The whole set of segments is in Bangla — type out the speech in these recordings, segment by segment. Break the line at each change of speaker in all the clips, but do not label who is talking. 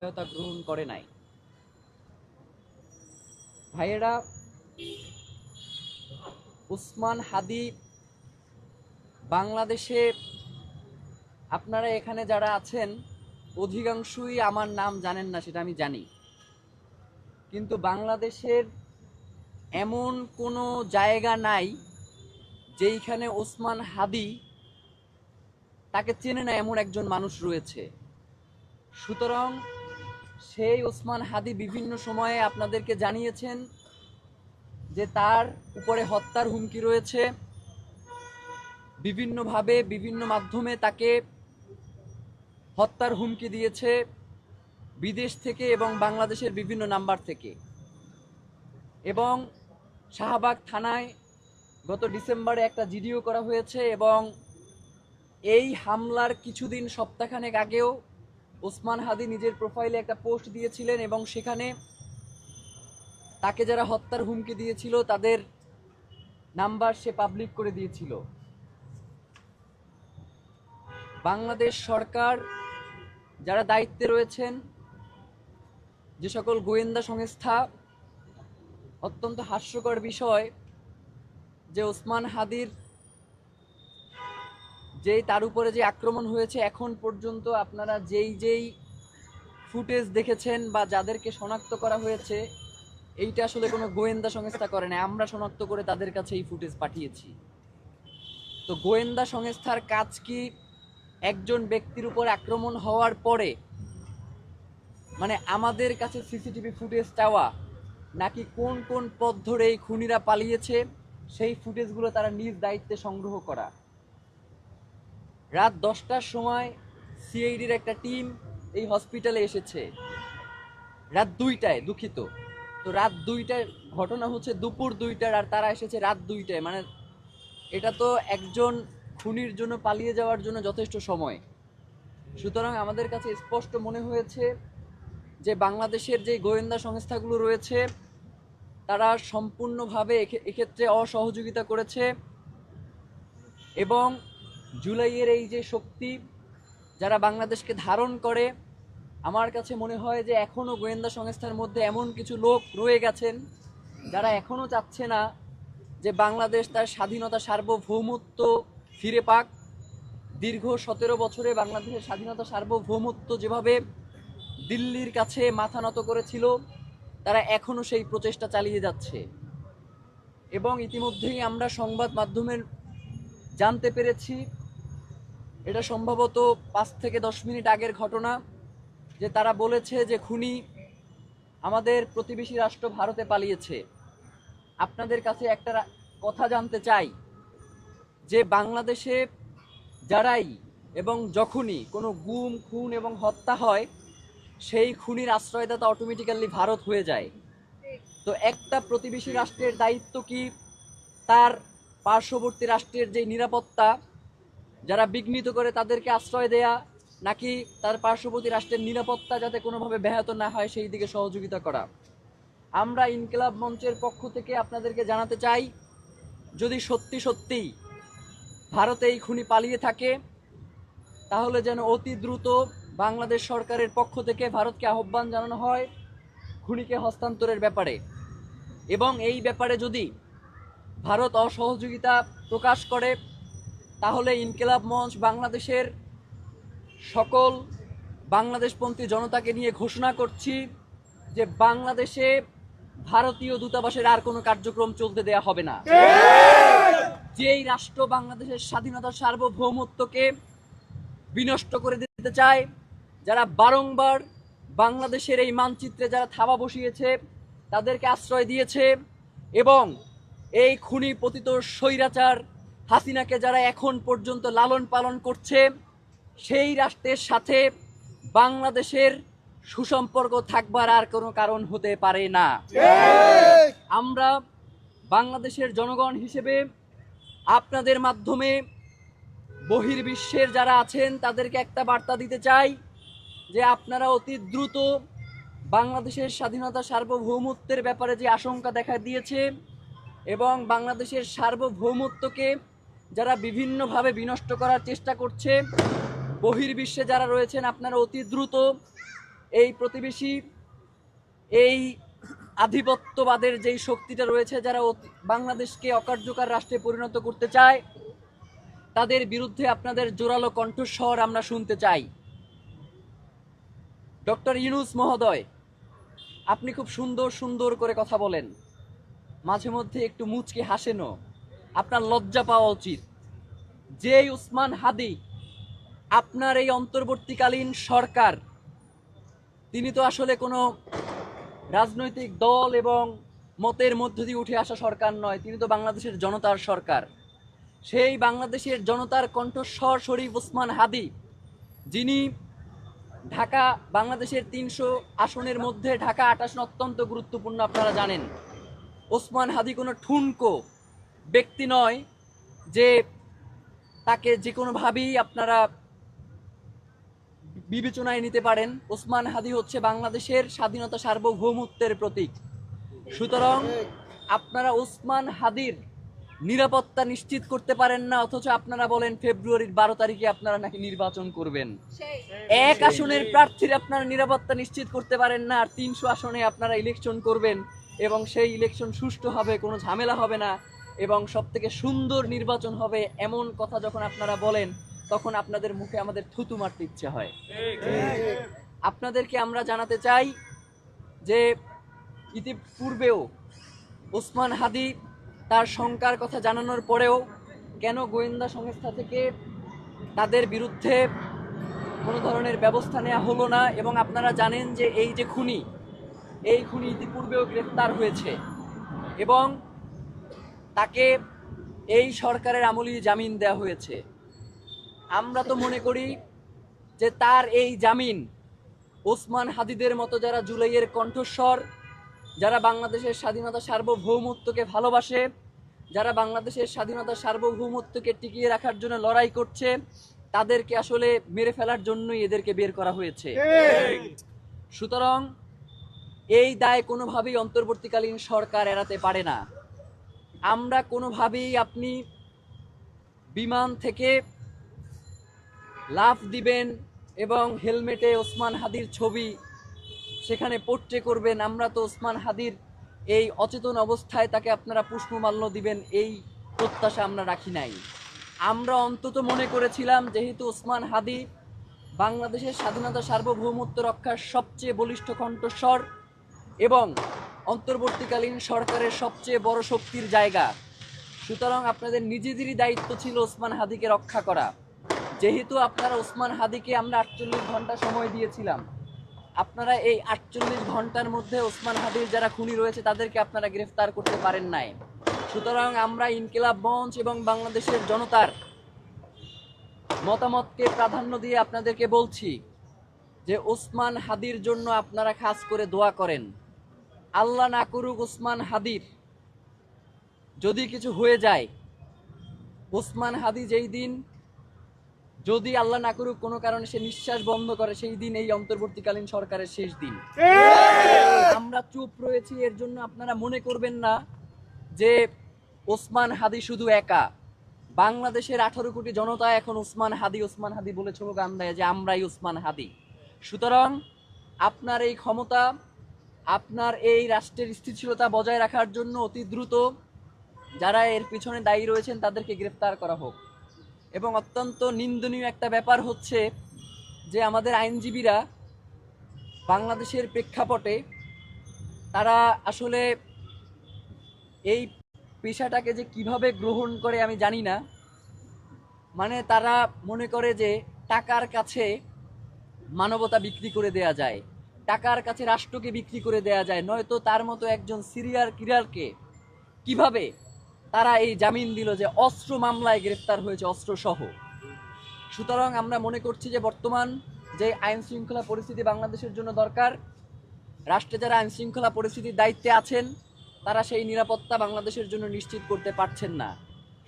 সহায়তা গ্রহণ করে নাই। ভাইয়েরা, উসমান হাদি বাংলাদেশে, আপনারা এখানে যারা আছেন অধিকাংশই আমার নাম জানেন না, সেটা আমি জানি, কিন্তু বাংলাদেশের এমন কোনো জায়গা নাই যেইখানে ওসমান হাদি তাকে চেনে না এমন একজন মানুষ রয়েছে। সুতরাং সেই ওসমান হাদি বিভিন্ন সময়ে আপনাদেরকে জানিয়েছেন যে তার উপরে হত্যার হুমকি রয়েছে, বিভিন্নভাবে বিভিন্ন মাধ্যমে তাকে হত্যার হুমকি দিয়েছে বিদেশ থেকে এবং বাংলাদেশের বিভিন্ন নাম্বার থেকে। এবং শাহবাগ থানায় গত ডিসেম্বরে একটা জিডিও করা হয়েছে এবং এই হামলার কিছুদিন সপ্তাহখানেক আগেও ওসমান হাদি নিজের প্রোফাইলে একটা পোস্ট দিয়েছিলেন এবং সেখানে তাকে যারা হত্যার হুমকি দিয়েছিল তাদের নাম্বার সে পাবলিক করে দিয়েছিল। বাংলাদেশ সরকার যারা দায়িত্বে রয়েছেন, যে সকল গোয়েন্দা সংস্থা, অত্যন্ত হাস্যকর বিষয় যে ওসমান হাদির তার উপরে যে আক্রমণ হয়েছে, এখন পর্যন্ত আপনারা যেই ফুটেজ দেখেছেন বা যাদেরকে শনাক্ত করা হয়েছে, এইটা আসলে কোনো গোয়েন্দা সংস্থা করে না, আমরা শনাক্ত করে তাদের কাছে এই ফুটেজ পাঠিয়েছি। তো গোয়েন্দা সংস্থার কাজ কি একজন ব্যক্তির উপর আক্রমণ হওয়ার পরে মানে আমাদের কাছে সিসিটিভি ফুটেজ চাওয়া, নাকি কোন কোন পথ ধরে এই খুনিরা পালিয়েছে সেই ফুটেজগুলো তারা নিজ দায়িত্বে সংগ্রহ করা? রাত 10টার সময় সিআইডির একটা টিম এই হসপিটালে এসেছে, রাত 2টায়, দুঃখিত, তো রাত 2টায় ঘটনা হচ্ছে দুপুর 2টার, আর তারা এসেছে রাত 2টায়, মানে এটা তো একজন খুনির জন্য পালিয়ে যাওয়ার জন্য যথেষ্ট সময়। সুতরাং আমাদের কাছে স্পষ্ট মনে হয়েছে যে বাংলাদেশের যে গোয়েন্দা সংস্থাগুলো রয়েছে তারা সম্পূর্ণভাবে এক্ষেত্রে অসহযোগিতা করেছে এবং জুলাইয়ের এই যে শক্তি যারা বাংলাদেশকে ধারণ করে, আমার কাছে মনে হয় যে এখনও গোয়েন্দা সংস্থার মধ্যে এমন কিছু লোক রয়ে গেছেন যারা এখনও চাচ্ছে না যে বাংলাদেশ তার স্বাধীনতা, সার্বভৌমত্ব ফিরে পাক। দীর্ঘ 17 বছরে বাংলাদেশের স্বাধীনতা, সার্বভৌমত্ব যেভাবে দিল্লির কাছে মাথা নত করেছিল, তারা এখনও সেই প্রচেষ্টা চালিয়ে যাচ্ছে। এবং ইতিমধ্যেই আমরা সংবাদ মাধ্যমের জানতে পেরেছি, এটা সম্ভবত 5 থেকে 10 মিনিট আগের ঘটনা, যে তারা বলেছে যে খুনি আমাদের প্রতিবেশী রাষ্ট্র ভারতে পালিয়েছে। আপনাদের কাছে একটা কথা জানতে চাই যে বাংলাদেশে যারাই এবং যখনই কোনো গুম, খুন এবং হত্যা হয়, সেই খুনির আশ্রয়দাতা অটোমেটিক্যালি ভারত হয়ে যায়। তো একটা প্রতিবেশী রাষ্ট্রের দায়িত্ব কি তার পার্শ্ববর্তী রাষ্ট্রের যে নিরাপত্তা যারা বিঘ্নিত করে তাদেরকে আশ্রয় দেয়া, নাকি তার পার্শ্ববর্তী রাষ্ট্রের নিরাপত্তা যাতে কোনোভাবে ব্যাহত না হয় সেই দিকে সহযোগিতা করা? আমরা ইনকিলাব মঞ্চের পক্ষ থেকে আপনাদেরকে জানাতে চাই, যদি সত্যি সত্যিই ভারতে এই খুনি পালিয়ে থাকে তাহলে যেন অতি দ্রুত বাংলাদেশ সরকারের পক্ষ থেকে ভারতকে আহ্বান জানানো হয় খুনিকে হস্তান্তরের ব্যাপারে। এবং এই ব্যাপারে যদি ভারত অসহযোগিতা প্রকাশ করে তাহলে ইনকিলাব মঞ্চ বাংলাদেশের সকল বাংলাদেশপন্থী জনতাকে নিয়ে ঘোষণা করছি যে বাংলাদেশে ভারতীয় দূতাবাসের আর কোনো কার্যক্রম চলতে দেয়া হবে না। যেই রাষ্ট্র বাংলাদেশের স্বাধীনতা, সার্বভৌমত্বকে বিনষ্ট করে দিতে চায়, যারা বারংবার বাংলাদেশের এই মানচিত্রে যারা থাবা বসিয়েছে তাদেরকে আশ্রয় দিয়েছে এবং এই খুনি পতিত স্বৈরাচার হাসিনাকে যারা এখন পর্যন্ত লালন পালন করছে, সেই রাষ্ট্রের সাথে বাংলাদেশের সুসম্পর্ক থাকবার আর কোনো কারণ হতে পারে না। আমরা বাংলাদেশের জনগণ হিসেবে আপনাদের মাধ্যমে বহির্বিশ্বের যারা আছেন তাদেরকে একটা বার্তা দিতে চাই যে আপনারা অতি দ্রুত বাংলাদেশের স্বাধীনতা, সার্বভৌমত্বের ব্যাপারে যে আশঙ্কা দেখা দিয়েছে এবং বাংলাদেশের সার্বভৌমত্বকে যারা বিভিন্নভাবে বিনষ্ট করার চেষ্টা করছে, বহির্বিশ্বে যারা রয়েছেন, আপনারা অতি দ্রুত এই প্রতিবেশী এই আধিপত্যবাদের যেই শক্তিটা রয়েছে, যারা বাংলাদেশকে অকার্যকর রাষ্ট্রে পরিণত করতে চায়, তাদের বিরুদ্ধে আপনাদের জোরালো কণ্ঠস্বর আমরা শুনতে চাই। ডক্টর ইউনূস মহোদয়, আপনি খুব সুন্দর সুন্দর করে কথা বলেন, মাঝে মধ্যে একটু মুচকি হাসেনও, আপনার লজ্জা পাওয়া উচিত। যেই ওসমান হাদি আপনার এই অন্তর্বর্তীকালীন সরকার, তিনি তো আসলে কোনো রাজনৈতিক দল এবং মতের মধ্য দিয়ে উঠে আসা সরকার নয়, তিনি তো বাংলাদেশের জনতার সরকার। সেই বাংলাদেশের জনতার কণ্ঠস্বর শরীফ ওসমান হাদি, যিনি ঢাকা, বাংলাদেশের ৩০০ আসনের মধ্যে ঢাকা ২৮ অত্যন্ত গুরুত্বপূর্ণ, আপনারা জানেন। ওসমান হাদি কোনো ঠুনকো ব্যক্তি নয় যে তাকে যে কোনোভাবেই আপনারা বিবেচনায় নিতে পারেন। ওসমান হাদি হচ্ছে বাংলাদেশের স্বাধীনতা, সার্বভৌমত্বের প্রতীক। সুতরাং আপনারা ওসমান হাদির নিরাপত্তা নিশ্চিত করতে পারেন না, অথচ আপনারা বলেন ফেব্রুয়ারির 12 তারিখে আপনারা নাকি নির্বাচন করবেন। এক আসনের প্রার্থীর আপনারা নিরাপত্তা নিশ্চিত করতে পারেন না, আর ৩০০ আসনে আপনারা ইলেকশন করবেন এবং সেই ইলেকশন সুষ্ঠু হবে, কোনো ঝামেলা হবে না এবং সবথেকে সুন্দর নির্বাচন হবে, এমন কথা যখন আপনারা বলেন, তখন আপনাদের মুখে আমাদের থুতু মারতে ইচ্ছে হয়। আপনাদেরকে আমরা জানাতে চাই যে ইতিপূর্বেও ওসমান হাদি তার শঙ্কার কথা জানানোর পরেও কেন গোয়েন্দা সংস্থা থেকে তাদের বিরুদ্ধে কোনো ধরনের ব্যবস্থা নেওয়া হলো না। এবং আপনারা জানেন যে এই যে খুনি, এই খুনি ইতিপূর্বেও গ্রেফতার হয়েছে এবং তাকে এই সরকারের আমলেই জামিন দেওয়া হয়েছে। আমরা তো মনে করি যে তার এই জামিন ওসমান হাদিদের মতো যারা জুলাইয়ের কণ্ঠস্বর, যারা বাংলাদেশের স্বাধীনতা সার্বভৌমত্বকে ভালোবাসে, যারা বাংলাদেশের স্বাধীনতা সার্বভৌমত্বকে টিকিয়ে রাখার জন্য লড়াই করছে, তাদেরকে আসলে মেরে ফেলার জন্যই এদেরকে বের করা হয়েছে। সুতরাং এই দায় কোনোভাবেই অন্তর্বর্তীকালীন সরকার এড়াতে পারে না। আমরা কোনোভাবেই আপনি বিমান থেকে লাফ দিবেন এবং হেলমেটে ওসমান হাদির ছবি সেখানে পোট্রে করবেন, আমরা তো ওসমান হাদির এই অচেতন অবস্থায় তাকে আপনারা পুষ্পমাল্য দিবেন, এই প্রত্যাশা আমরা রাখি নাই। আমরা অন্তত মনে করেছিলাম, যেহেতু ওসমান হাদি বাংলাদেশের স্বাধীনতা সার্বভৌমত্ব রক্ষার সবচেয়ে বলিষ্ঠ কণ্ঠস্বর এবং অন্তর্বর্তীকালীন সরকারের সবচেয়ে বড় শক্তির জায়গা, সুতরাং আপনাদের নিজেদেরই দায়িত্ব ছিল ওসমান হাদিকে রক্ষা করা। যেহেতু আপনারা ওসমান হাদিকে, আমরা 48 ঘন্টা সময় দিয়েছিলাম, আপনারা এই 48 ঘন্টার মধ্যে ওসমান হাদির যারা খুনি রয়েছে তাদেরকে আপনারা গ্রেফতার করতে পারেন নাই। সুতরাং আমরা ইনকিলাব মঞ্চ এবং বাংলাদেশের জনতার মতামতকে প্রাধান্য দিয়ে আপনাদেরকে বলছি যে ওসমান হাদির জন্য আপনারা খাস করে দোয়া করেন। আল্লাহ না করুক ওসমান হাদির যদি কিছু হয়ে যায়, ওসমান হাদি যেই দিন, যদি আল্লাহ না করুক কোনো কারণে সে নিঃশ্বাস বন্ধ করে, সেই দিন এই অন্তর্বর্তীকালীন সরকারের শেষ দিন। আমরা চুপ রয়েছি এর জন্য আপনারা মনে করবেন না যে ওসমান হাদি শুধু একা। বাংলাদেশের 18 কোটি জনতা এখন ওসমান হাদি ওসমান হাদি বলে স্লোগান দেয় যে আমরাই ওসমান হাদি। সুতরাং আপনার এই ক্ষমতা, আপনার এই রাষ্ট্রের স্থিতিশীলতা বজায় রাখার জন্য অতি দ্রুত যারা এর পিছনে দায়ী রয়েছেন তাদেরকে গ্রেফতার করা হোক। এবং অত্যন্ত নিন্দনীয় একটা ব্যাপার হচ্ছে যে আমাদের আইনজীবীরা বাংলাদেশের প্রেক্ষাপটে তারা আসলে এই পেশাটাকে যে কিভাবে গ্রহণ করে আমি জানি না। মানে তারা মনে করে যে টাকার কাছে মানবতা বিক্রি করে দেয়া যায়, টাকার কাছে রাষ্ট্রকে বিক্রি করে দেয়া যায়, নয়তো তার মতো একজন সিরিয়াল কিলারকে কিভাবে তারা এই জামিন দিল যে অস্ত্র মামলায় গ্রেফতার হয়েছে, অস্ত্র সহ। সুতরাং আমরা মনে করছি যে বর্তমান যে আইন শৃঙ্খলা পরিস্থিতি বাংলাদেশের জন্য দরকার, রাষ্ট্রে যারা আইন শৃঙ্খলা পরিস্থিতির দায়িত্বে আছেন তারা সেই নিরাপত্তা বাংলাদেশের জন্য নিশ্চিত করতে পারছেন না।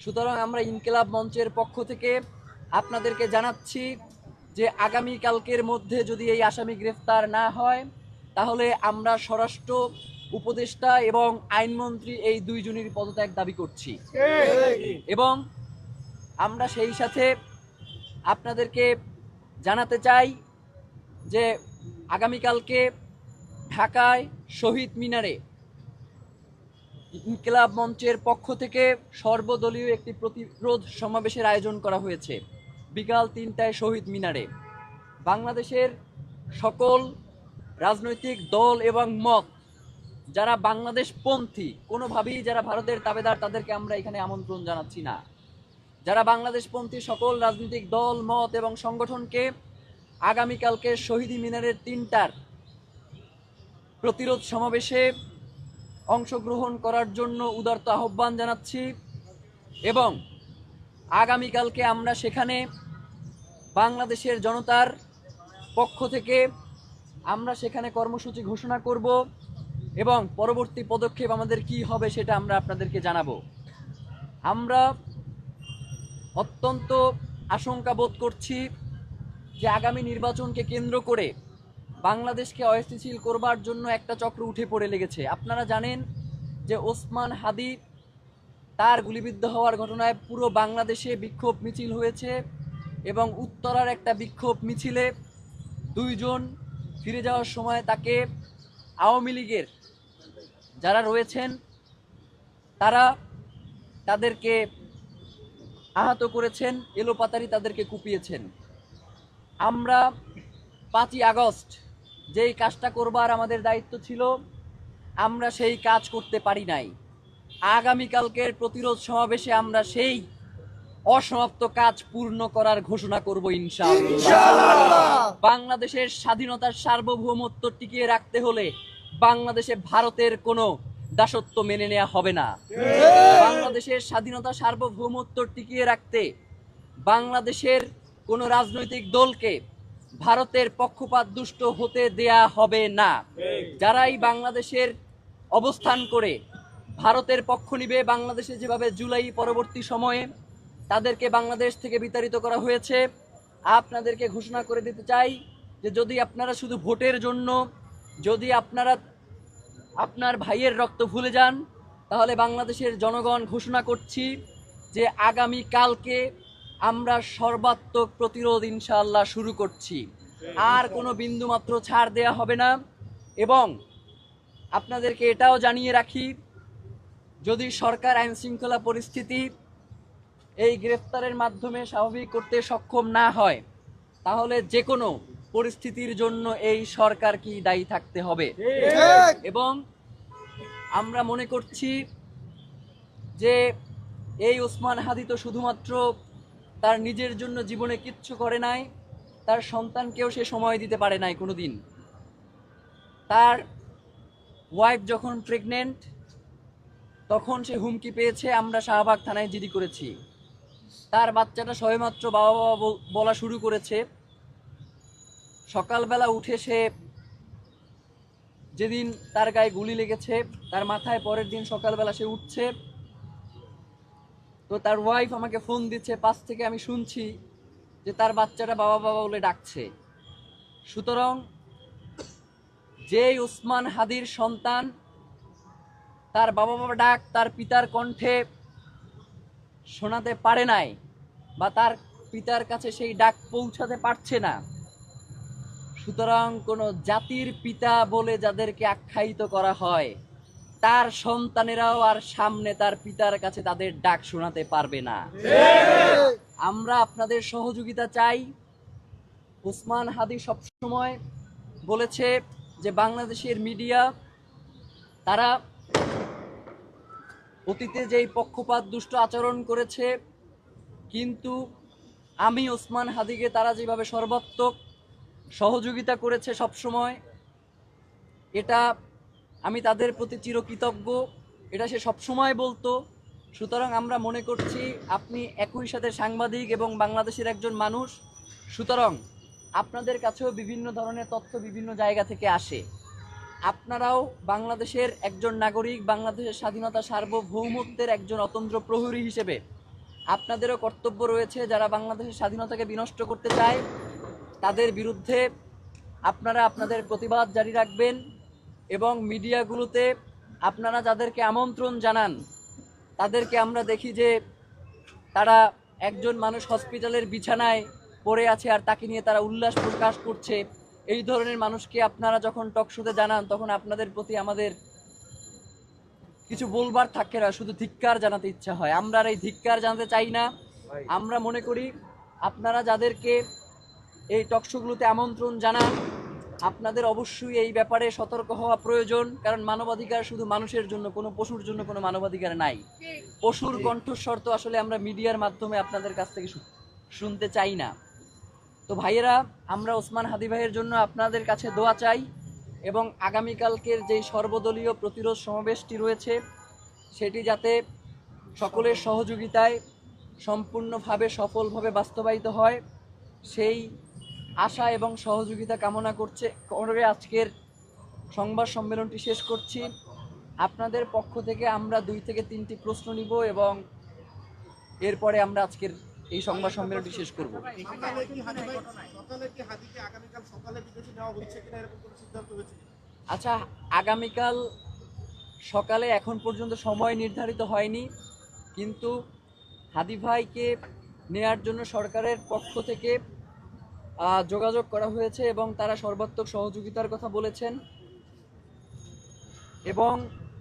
সুতরাং আমরা ইনকিলাব মঞ্চের পক্ষ থেকে আপনাদেরকে জানাচ্ছি যে আগামীকালকের মধ্যে যদি এই আসামি গ্রেফতার না হয়, তাহলে আমরা স্বরাষ্ট্র উপদেষ্টা এবং আইনমন্ত্রী এই দুইজনের পদত্যাগ দাবি করছি। এবং আমরা সেই সাথে আপনাদেরকে জানাতে চাই যে আগামীকালকে ঢাকায় শহীদ মিনারে ইনকিলাব মঞ্চের পক্ষ থেকে সর্বদলীয় একটি প্রতিরোধ সমাবেশের আয়োজন করা হয়েছে বিকাল 3টায় শহীদ মিনারে। বাংলাদেশের সকল রাজনৈতিক দল এবং মত যারা বাংলাদেশপন্থী, কোনোভাবেই যারা ভারতের তাবেদার, তাদেরকে আমরা এখানে আমন্ত্রণ জানাচ্ছি না। যারা বাংলাদেশপন্থী সকল রাজনৈতিক দল, মত এবং সংগঠনকে আগামীকালকে শহীদ মিনারের 3টার প্রতিরোধ সমাবেশে অংশগ্রহণ করার জন্য উদারত আহ্বান জানাচ্ছি এবং আগামীকালকে আমরা সেখানে বাংলাদেশের জনতার পক্ষ থেকে আমরা সেখানে কর্মসূচি ঘোষণা করব এবং পরবর্তী পদক্ষেপ আমাদের কি হবে সেটা আমরা আপনাদেরকে জানাবো। আমরা অত্যন্ত আশঙ্কা বোধ করছি যে আগামী নির্বাচনকে কেন্দ্র করে বাংলাদেশকে অস্থিতিশীল করবার জন্য একটা চক্র উঠে পড়ে লেগেছে। আপনারা জানেন যে ওসমান হাদি তার গুলিবিদ্ধ হওয়ার ঘটনায় পুরো বাংলাদেশে বিক্ষোভ মিছিল হয়েছে এবং উত্তরার একটা বিক্ষোভ মিছিলে 2 জন ফিরে যাওয়ার সময় তাকে আওয়ামী লীগের যারা রয়েছেন তারা তাদেরকে আহত করেছেন, এলোপাতাড়ি তাদেরকে কুপিয়েছেন। আমরা 5ই আগস্ট যেই কাজটা করবার আমাদের দায়িত্ব ছিল আমরা সেই কাজ করতে পারি নাই। আগামীকালকের প্রতিরোধ সমাবেশে আমরা সেই অসমাপ্ত কাজ পূর্ণ করার ঘোষণা করব ইনশাআল্লাহ। বাংলাদেশের স্বাধীনতার সার্বভৌমত্ব টিকিয়ে রাখতে হলে বাংলাদেশে ভারতের কোনো দাসত্ব মেনে নেওয়া হবে না। বাংলাদেশের স্বাধীনতা সার্বভৌমত্ব টিকিয়ে রাখতে বাংলাদেশের কোনো রাজনৈতিক দলকে ভারতের পক্ষপাত দুষ্ট হতে দেয়া হবে না। যারাই বাংলাদেশের অবস্থান করে ভারতের পক্ষ নিবে, বাংলাদেশে যেভাবে জুলাই পরবর্তী সময়ে তাদেরকে বাংলাদেশ থেকে বিতাড়িত করা হয়েছে, আপনাদেরকে ঘোষণা করে দিতে চাই যে যদি আপনারা শুধু ভোটের জন্য যদি আপনারা আপনার ভাইয়ের রক্ত ভুলে যান, তাহলে বাংলাদেশের জনগণ ঘোষণা করছি যে আগামী কালকে আমরা সর্বাত্মক প্রতিরোধ ইনশাআল্লাহ শুরু করছি। আর কোনো বিন্দুমাত্র ছাড় দেয়া হবে না। এবং আপনাদেরকে এটাও জানিয়ে রাখি, যদি সরকার আইন শৃঙ্খলা পরিস্থিতি এই গ্রেফতারের মাধ্যমে স্বাভাবিক করতে সক্ষম না হয়, তাহলে যে কোনো পরিস্থিতির জন্য এই সরকারকেই দায়ী থাকতে হবে। এবং আমরা মনে করছি যে এই ওসমান হাদি তো শুধুমাত্র তার নিজের জন্য জীবনে কিচ্ছু করে নাই, তার সন্তানকেও সে সময় দিতে পারে নাই কোনোদিন। তার ওয়াইফ যখন প্রেগনেন্ট তখন সে হুমকি পেয়েছে, আমরা শাহবাগ থানায় জিডি করেছি। তার বাচ্চাটা সবেমাত্র বাবা বাবা বলা শুরু করেছে। সকালবেলা উঠে সে যেদিন তার গায়ে গুলি লেগেছে তার মাথায় পরের দিন সকালবেলা সে উঠছে, তো তার ওয়াইফ আমাকে ফোন দিচ্ছে, পাশ থেকে আমি শুনছি যে তার বাচ্চাটা বাবা বাবা বলে ডাকছে। সুতরাং যেই ওসমান হাদির সন্তান তার বাবা বাবা ডাক তার পিতার কণ্ঠে শোনাতে পারে নাই বা তার পিতার কাছে সেই ডাক পৌঁছাতে পারছে না, সুতরাং কোনো জাতির পিতা বলে যাদেরকে আখ্যায়িত করা হয় তার সন্তানেরাও আর সামনে তার পিতার কাছে তাদের ডাক শোনাতে পারবে না। আমরা আপনাদের সহযোগিতা চাই। ওসমান হাদি সবসময় বলেছে যে বাংলাদেশের মিডিয়া তারা অতীতে যেই পক্ষপাত দুষ্ট আচরণ করেছে, কিন্তু আমি ওসমান হাদিকে তারা যেভাবে সর্বাত্মক সহযোগিতা করেছে সবসময়, এটা আমি তাদের প্রতি চিরকৃতজ্ঞ, এটা সে সবসময় বলতো। সুতরাং আমরা মনে করছি আপনি একই সাথে সাংবাদিক এবং বাংলাদেশের একজন মানুষ, সুতরাং আপনাদের কাছেও বিভিন্ন ধরনের তথ্য বিভিন্ন জায়গা থেকে আসে। আপনারাও বাংলাদেশের একজন নাগরিক, বাংলাদেশের স্বাধীনতা সার্বভৌমত্বের একজন অতন্ত্র প্রহরী হিসেবে আপনাদেরও কর্তব্য রয়েছে। যারা বাংলাদেশের স্বাধীনতাকে বিনষ্ট করতে চায় তাদের বিরুদ্ধে আপনারা আপনাদের প্রতিবাদ জারি রাখবেন এবং মিডিয়াগুলোতে আপনারা যাদেরকে আমন্ত্রণ জানান তাদেরকে আমরা দেখি যে তারা একজন মানুষ হসপিটালের বিছানায় পড়ে আছে আর তাকে নিয়ে তারা উল্লাস প্রকাশ করছে, এই ধরনের মানুষকে আপনারা যখন টক শোতে জানান, তখন আপনাদের প্রতি আমাদের কিছু বলবার থাকে না, শুধু ধিক্কার জানাতে ইচ্ছা হয়। আমরা আর এই ধিক্কার জানাতে চাই না। আমরা মনে করি আপনারা যাদেরকে এই টকশোগুলোতে আমন্ত্রণ জানান, আপনাদের অবশ্যই এই ব্যাপারে সতর্ক হওয়া প্রয়োজন। কারণ মানবাধিকার শুধু মানুষের জন্য, কোনো পশুর জন্য কোনো মানবাধিকার নাই। পশুর কণ্ঠস্বর তো আসলে আমরা মিডিয়ার মাধ্যমে আপনাদের কাছ থেকে শুনতে চাই না। তো ভাইয়েরা, আমরা ওসমান হাদি ভাইয়ের জন্য আপনাদের কাছে দোয়া চাই, এবং আগামীকালকের যেই সর্বদলীয় প্রতিরোধ সমাবেশটি রয়েছে সেটি যাতে সকলের সহযোগিতায় সম্পূর্ণভাবে সফলভাবে বাস্তবায়িত হয়, সেই আশা এবং সহযোগিতা কামনা করে আজকের সংবাদ সম্মেলনটি শেষ করছি। আপনাদের পক্ষ থেকে আমরা 2 থেকে 3টি প্রশ্ন নিব এবং এরপরে আমরা আজকের এই সংবাদ সম্মেলনটি শেষ করব। আচ্ছা, আগামীকাল সকালে এখন পর্যন্ত সময় নির্ধারিত হয়নি, কিন্তু হাদি ভাইকে নেয়ার জন্য সরকারের পক্ষ থেকে যোগাযোগ করা হয়েছে এবং তারা সর্বাত্মক সহযোগিতার কথা বলেছেন। এবং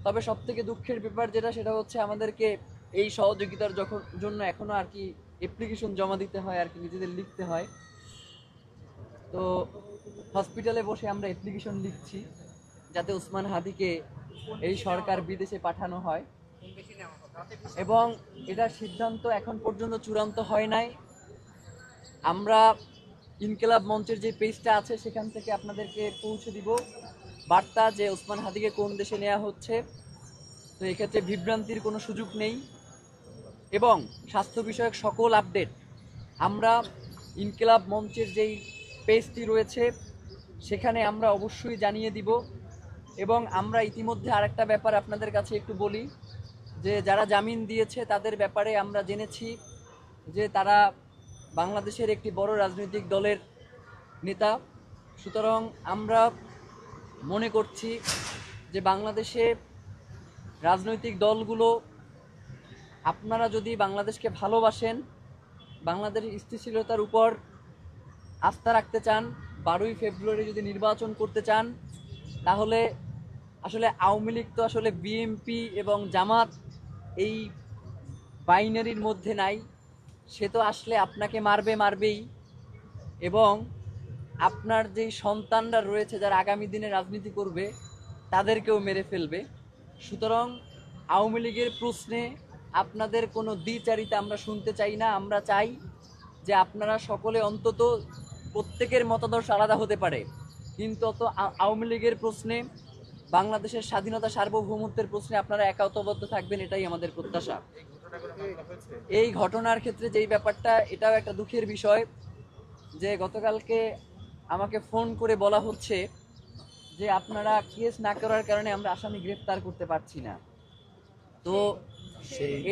তবে সবথেকে দুঃখের ব্যাপার যেটা, সেটা হচ্ছে আমাদেরকে এই সহযোগিতার জন্য এখনো আর কি অ্যাপ্লিকেশন জমা দিতে হয়, আর কি নিজেদের লিখতে হয়। তো হসপিটালে বসে আমরা অ্যাপ্লিকেশন লিখছি যাতে ওসমান হাদিকে এই সরকার বিদেশে পাঠানো হয়, এবং এটার সিদ্ধান্ত এখন পর্যন্ত চূড়ান্ত হয় নাই। আমরা ইনকিলাব মঞ্চের যে পেজটা আছে সেখান থেকে আপনাদেরকে পৌঁছে দিব বার্তা যে ওসমান হাদিকে কোন দেশে নেওয়া হচ্ছে। তো এক্ষেত্রে বিভ্রান্তির কোনো সুযোগ নেই, এবং স্বাস্থ্য বিষয়ক সকল আপডেট আমরা ইনকিলাব মঞ্চের যেই পেজটি রয়েছে সেখানে আমরা অবশ্যই জানিয়ে দিব। এবং আমরা ইতিমধ্যে আরেকটা ব্যাপার আপনাদের কাছে একটু বলি, যে যারা জামিন দিয়েছে তাদের ব্যাপারে আমরা জেনেছি যে তারা বাংলাদেশের একটি বড় রাজনৈতিক দলের নেতা। সুতরাং আমরা মনে করছি যে বাংলাদেশে রাজনৈতিক দলগুলো, আপনারা যদি বাংলাদেশকে ভালোবাসেন, বাংলাদেশের স্থিতিশীলতার উপর আস্থা রাখতে চান, 12ই ফেব্রুয়ারি যদি নির্বাচন করতে চান, তাহলে আসলে আওয়ামী লীগ তো আসলে বিএনপি এবং জামাত এই বাইনারির মধ্যে নাই। সে তো আসলে আপনাকে মারবেই, এবং আপনার যেই সন্তানরা রয়েছে যারা আগামী দিনে রাজনীতি করবে তাদেরকেও মেরে ফেলবে। সুতরাং আওয়ামী লীগের প্রশ্নে আপনাদের কোনো দ্বিচারিতা আমরা শুনতে চাই না। আমরা চাই যে আপনারা সকলে, অন্তত প্রত্যেকের মতাদর্শ আলাদা হতে পারে, কিন্তু আওয়ামী লীগের প্রশ্নে, বাংলাদেশের স্বাধীনতা সার্বভৌমত্বের প্রশ্নে আপনারা একাত্মবদ্ধ থাকবেন, এটাই আমাদের প্রত্যাশা। এই ঘটনার ক্ষেত্রে যেই ব্যাপারটা, এটাও একটা দুঃখের বিষয় যে গতকালকে আমাকে ফোন করে বলা হচ্ছে যে আপনারা কেস না করার কারণে আমরা আসামি গ্রেফতার করতে পারছি না। তো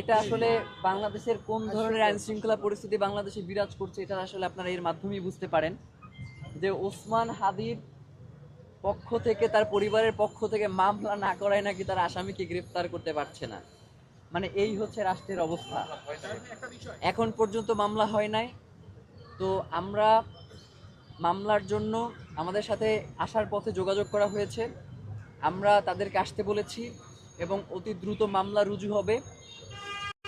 এটা আসলে বাংলাদেশের কোন ধরনের আইন শৃঙ্খলা পরিস্থিতি বাংলাদেশে বিরাজ করছে, এটা আসলে আপনারা এর মাধ্যমেই বুঝতে পারেন যে ওসমান হাদির পক্ষ থেকে, তার পরিবারের পক্ষ থেকে মামলা না করায় নাকি তারা আসামিকে গ্রেফতার করতে পারছে না। মানে এই হচ্ছে রাষ্ট্রের অবস্থা। এখন পর্যন্ত মামলা হয় নাই। তো আমরা মামলার জন্য আমাদের সাথে আসার পথে যোগাযোগ করা হয়েছে, আমরা তাদেরকে আসতে বলেছি এবং অতি দ্রুত মামলা রুজু হবে।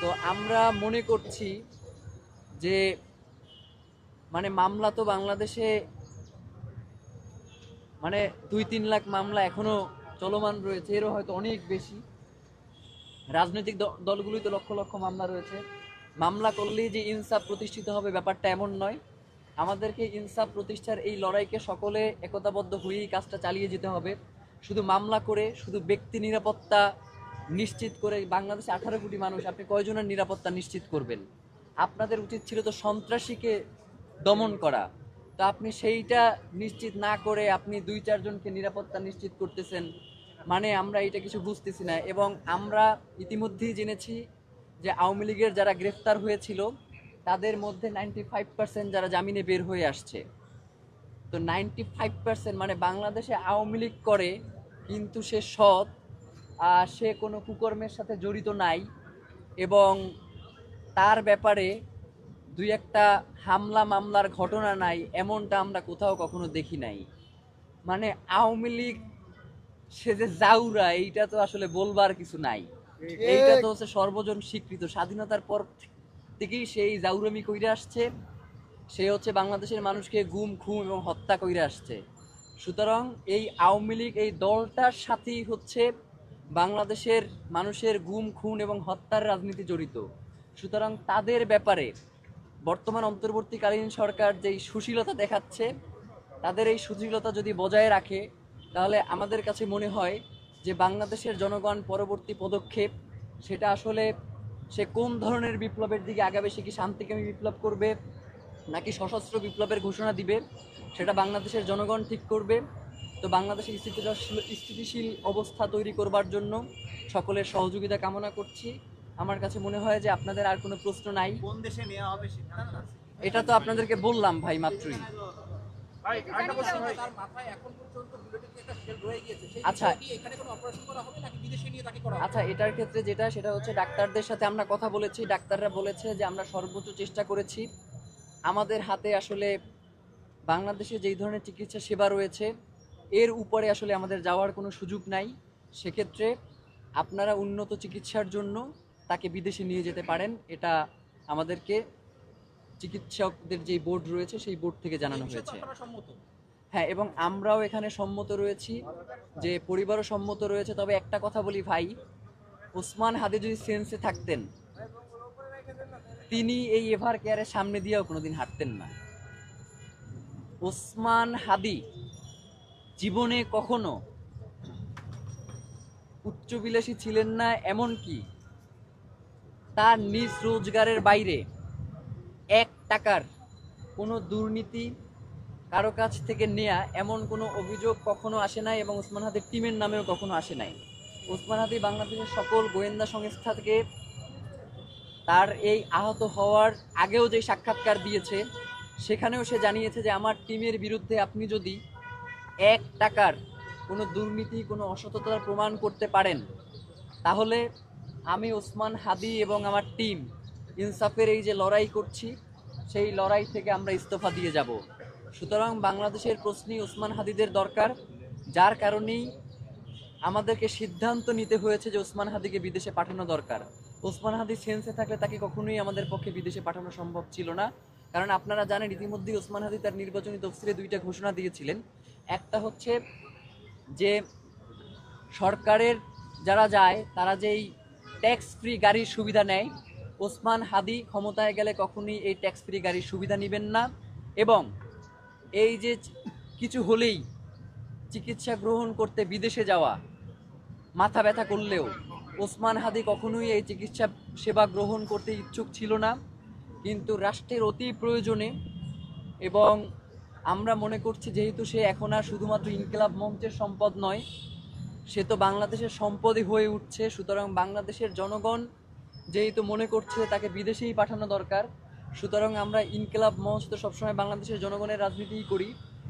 তো আমরা মনে করছি যে মানে মামলা তো বাংলাদেশে মানে 2-3 লাখ মামলা এখনো চলমান রয়েছে, এরও হয়তো অনেক বেশি। রাজনৈতিক দলগুলোই তো লক্ষ লক্ষ মামলা রয়েছে। মামলা করলেই যে ইনসাফ প্রতিষ্ঠিত হবে ব্যাপারটা এমন নয়। আমাদেরকে ইনসাফ প্রতিষ্ঠার এই লড়াইকে সকলে একতাবদ্ধ হয়েই কাজটা চালিয়ে যেতে হবে। শুধু মামলা করে, শুধু ব্যক্তি নিরাপত্তা নিশ্চিত করে, বাংলাদেশে 18 কোটি মানুষ, আপনি কয়জনের নিরাপত্তা নিশ্চিত করবেন? আপনাদের উচিত ছিল তো সন্ত্রাসীকে দমন করা। তো আপনি সেইটা নিশ্চিত না করে আপনি 2-4 জনকে নিরাপত্তা নিশ্চিত করতেছেন, মানে আমরা এটা কিছু বুঝতেছি না। এবং আমরা ইতিমধ্যেই জেনেছি যে আওয়ামী লীগের যারা গ্রেফতার হয়েছিল তাদের মধ্যে 95% যারা জামিনে বের হয়ে আসছে। তো 95% মানে বাংলাদেশে আওয়ামী লীগ করে কিন্তু সে সৎ, সে কোনো কুকর্মের সাথে জড়িত নাই, এবং তার ব্যাপারে 2-একটা হামলা মামলার ঘটনা নাই, এমনটা আমরা কোথাও কখনো দেখি নাই। মানে আওয়ামী লীগ সে যে জাউরা, এইটা তো আসলে বলবার কিছু নাই। এইটা তো হচ্ছে সর্বজন স্বীকৃত, স্বাধীনতার পর থেকেই সেই জাউরামি কইরা আসছে। সে হচ্ছে বাংলাদেশের মানুষকে গুম খুন এবং হত্যা কইরা আসছে। সুতরাং এই আওয়ামী লীগ এই দলটার সাথেই হচ্ছে বাংলাদেশের মানুষের গুম খুন এবং হত্যার রাজনীতি জড়িত। সুতরাং তাদের ব্যাপারে বর্তমান অন্তর্বর্তীকালীন সরকার যেই সুশীলতা দেখাচ্ছে, তাদের এই সুশীলতা যদি বজায় রাখে, তাহলে আমাদের কাছে মনে হয় যে বাংলাদেশের জনগণ পরবর্তী পদক্ষেপ সেটা আসলে সে কোন ধরনের বিপ্লবের দিকে আগাবে, সে কি শান্তিকামী বিপ্লব করবে নাকি সশস্ত্র বিপ্লবের ঘোষণা দিবে, সেটা বাংলাদেশের জনগণ ঠিক করবে। তো বাংলাদেশের স্থিতিশীল অবস্থা তৈরি করবার জন্য সকলের সহযোগিতা কামনা করছি। আমার কাছে মনে হয় যে আপনাদের আর কোনো প্রশ্ন নাই।
কোন দেশে নেওয়া হবে
এটা তো আপনাদেরকে বললাম ভাই মাত্রই।
ভাই আরেকটা প্রশ্ন ভাই,
তার মাথায় এখন পর্যন্ত বুলেটের যে একটা শেল রয়ে গিয়েছে, সেই
আচ্ছা।
বিষয়ে কি এখানে কোনো অপারেশন করা হবে নাকি বিদেশে নিয়ে তাকে করা হবে?
আচ্ছা, এটার ক্ষেত্রে যেটা সেটা হচ্ছে ডাক্তারদের সাথে আমরা কথা বলেছি, ডাক্তাররা বলেছে যে আমরা সর্বোচ্চ চেষ্টা করেছি। আমাদের হাতে আসলে বাংলাদেশে যেই ধরনের চিকিৎসা সেবা রয়েছে এর উপরে আসলে আমাদের যাওয়ার কোনো সুযোগ নাই। সেক্ষেত্রে আপনারা উন্নত চিকিৎসার জন্য তাকে বিদেশে নিয়ে যেতে পারেন, এটা আমাদেরকে চিকিৎসকদের যে বোর্ড রয়েছে সেই বোর্ড থেকে জানানো
এই বিষয়ে তো
হয়েছে।
আপনারা সম্মত।
হ্যাঁ, এবং আমরাও এখানে সম্মত রয়েছি, যে পরিবারও সম্মত রয়েছে। তবে একটা কথা বলি ভাই, ওসমান হাদি যদি সেন্সে থাকতেন, তিনি এই এভার কেয়ারের সামনে দিয়েও কোনোদিন হাঁটতেন না। ওসমান হাদি জীবনে কখনো উচ্চবিলাসী ছিলেন না, এমনকি তার নিজ রোজগারের বাইরে 1 টাকার কোনো দুর্নীতি কারো কাছ থেকে নেয়া এমন কোনো অভিযোগ কখনো আসে নাই, এবং ওসমান হাদির টিমের নামেও কখনো আসে নাই। ওসমান হাদি বাংলাদেশের সকল গোয়েন্দা সংস্থা থেকে তার এই আহত হওয়ার আগেও যে সাক্ষাৎকার দিয়েছে, সেখানেও সে জানিয়েছে যে আমার টিমের বিরুদ্ধে আপনি যদি 1 টাকার কোনো দুর্নীতি কোনো অসততার প্রমাণ করতে পারেন, তাহলে আমি ওসমান হাদি এবং আমার টিম ইনসাফের এই যে লড়াই করছি, সেই লড়াই থেকে আমরা ইস্তফা দিয়ে যাব। সুতরাং বাংলাদেশের প্রশ্নেই ওসমান হাদিদের দরকার, যার কারণেই আমাদেরকে সিদ্ধান্ত নিতে হয়েছে যে ওসমান হাদিকে বিদেশে পাঠানো দরকার। ওসমান হাদি সেন্সে থাকলে তাকে কখনোই আমাদের পক্ষে বিদেশে পাঠানো সম্ভব ছিল না। কারণ আপনারা জানেন ইতিমধ্যেই ওসমান হাদি তার নির্বাচনী তফসিলে 2টা ঘোষণা দিয়েছিলেন। একটা হচ্ছে যে সরকারের যারা যায় তারা যেই ট্যাক্স ফ্রি গাড়ির সুবিধা নেয়, ওসমান হাদি ক্ষমতায় গেলে কখনোই এই ট্যাক্স ফ্রি গাড়ির সুবিধা নেবেন না। এবং এই যে কিছু হলেই চিকিৎসা গ্রহণ করতে বিদেশে যাওয়া, মাথা ব্যথা করলেও ওসমান হাদি কখনোই এই চিকিৎসা সেবা গ্রহণ করতে ইচ্ছুক ছিল না। কিন্তু রাষ্ট্রের অতি প্রয়োজনে, এবং আমরা মনে করছি যেহেতু সে এখন আর শুধুমাত্র ইনকিলাব মঞ্চের সম্পদ নয়, সে তো বাংলাদেশের সম্পদই হয়ে উঠছে। সুতরাং বাংলাদেশের জনগণ যেহেতু মনে করছে তাকে বিদেশেই পাঠানো দরকার, সুতরাং আমরা ইনকিলাব মঞ্চ তো সবসময় বাংলাদেশের জনগণের রাজনীতিই করি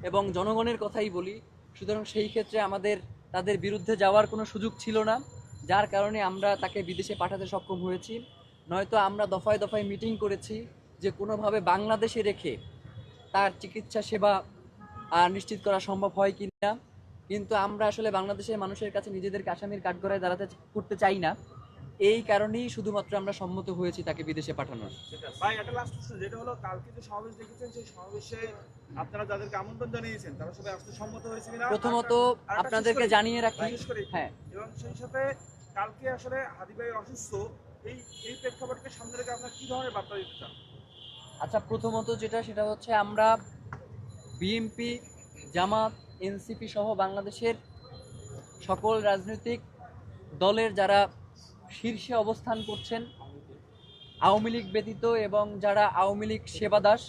এবং জনগণের কথাই বলি। সুতরাং সেই ক্ষেত্রে আমাদের তাদের বিরুদ্ধে যাওয়ার কোনো সুযোগ ছিল না, যার কারণে আমরা তাকে বিদেশে পাঠাতে সক্ষম হয়েছি। নয়তো আমরা দফায় দফায় মিটিং করেছি যে কোনোভাবে বাংলাদেশে রেখে তার চিকিৎসা সেবা নিশ্চিত করা সম্ভব হয় কি না। কিন্তু আমরা আসলে বাংলাদেশের মানুষের কাছে নিজেদেরকে আসামির কাঠগড়ায় দাঁড়াতে করতে চাই না, এই কারণেই শুধুমাত্র আমরা সম্মত হয়েছি তাকে বিদেশে পাঠানোর।
ভাই একটা লাস্ট প্রশ্ন, যেটা হলো কালকে যে সমাবেশ দেখেছেন সেই সমাবেশে আপনারা যাদেরকে আমন্ত্রণ জানিয়েছেন তারা সবাই আসতে সম্মত হয়েছে কিনা?
প্রথমত
আরেকটা
আপনাদেরকে
শেষ করি,
জানিয়ে রাখি,
শেষ করি।
হ্যাঁ,
এবং সেই সাথে কালকে আসলে হাদি ভাই অসুস্থ, এই এই প্রেক্ষাপটকে সামনে রেখে আপনারা কি ধরনের বার্তা দিতে চান?
আচ্ছা, প্রথমত যেটা সেটা হচ্ছে আমরা বিএনপি, জামাত, এনসিপি সহ বাংলাদেশের সকল রাজনৈতিক দলের যারা শীর্ষে অবস্থান করছেন আওয়ামী লীগ ব্যতীত, এবং যারা আওয়ামী লীগ সেবাদাস,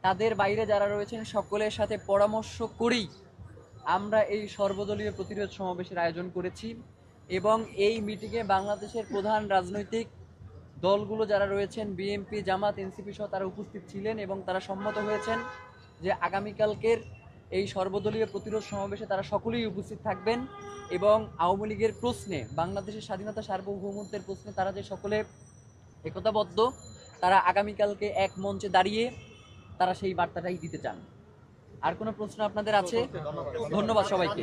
তাদের বাইরে যারা রয়েছেন সকলের সাথে পরামর্শ করেই আমরা এই সর্বদলীয় প্রতিরোধ সমাবেশের আয়োজন করেছি। এবং এই মিটিংয়ে বাংলাদেশের প্রধান রাজনৈতিক দলগুলো যারা রয়েছেন বিএনপি, জামাত, এনসিপি সহ তারা উপস্থিত ছিলেন এবং তারা সম্মত হয়েছেন যে আগামীকালকের এই সর্বদলীয় প্রতিরোধ সমাবেশে তারা সকলেই উপস্থিত থাকবেন। এবং আওয়ামী লীগের প্রশ্নে, বাংলাদেশের স্বাধীনতা সার্বভৌমত্বের প্রশ্নে তারা যে সকলে একতাবদ্ধ, তারা আগামীকালকে এক মঞ্চে দাঁড়িয়ে তারা সেই বার্তাটাই দিতে চান। আর কোনো প্রশ্ন আপনাদের আছে? ধন্যবাদ সবাইকে।